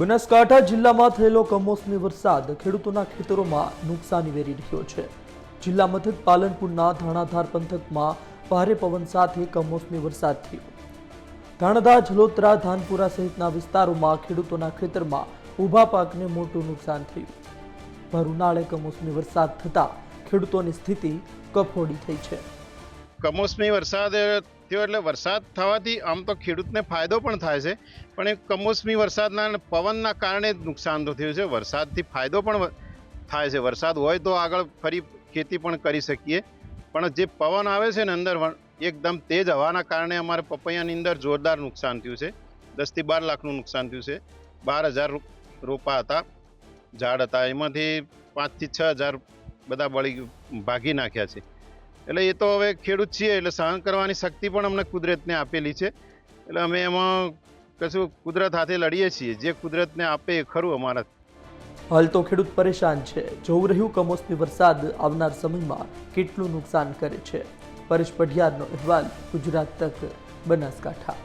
બનાસકાંઠા જિલ્લામાં થયેલો કમોસમી વરસાદ ખેડૂતોના ખેતરોમાં નુકસાની વેરી રહ્યો છે। જિલ્લા મથક પાલનપુરના ધાણાધાર પંથકમાં ભારે પવન સાથે કમોસમી વરસાદ થયો। ધાણાધાર, જલોત્રા, ધાનપુરા સહિતના વિસ્તારોમાં ખેડૂતોના ખેતરમાં ઊભા પાકને મોટું નુકસાન થયું। ભર ઉનાળે કમોસમી વરસાદ થતાં ખેડૂતોની સ્થિતિ કફોડી થઈ છે। કમોસમી વરસાદ થયો એટલે વરસાદ થવાથી આમ તો ખેડૂતને ફાયદો પણ થાય છે, પણ એ કમોસમી વરસાદના અને પવનના કારણે જ નુકસાન તો થયું છે। વરસાદથી ફાયદો પણ થાય છે, વરસાદ હોય તો આગળ ફરી ખેતી પણ કરી શકીએ, પણ જે પવન આવે છે ને અંદર એકદમ તેજ હવાના કારણે અમારે પપૈયાની અંદર જોરદાર નુકસાન થયું છે। 10 થી 12 લાખનું નુકસાન થયું છે। 12,000 રોપા હતા, ઝાડ હતા, એમાંથી 5 થી 6,000 બધા ભાગી નાખ્યા છે। એટલે એ તો હવે ખેડૂત છીએ એટલે સહન કરવાની શક્તિ પણ અમને કુદરતને આપેલી છે, એટલે અમે એમાં કશું કુદરત સાથે લડીએ છીએ। જે કુદરતને આપે એ ખરું અમારા। હાલ તો ખેડૂત પરેશાન છે। જોવું રહ્યું કમોસમી વરસાદ આવનાર સમયમાં કેટલું નુકસાન કરે છે। પરેશ પઢિયારનો અહેવાલ, ગુજરાત તક, બનાસકાંઠા।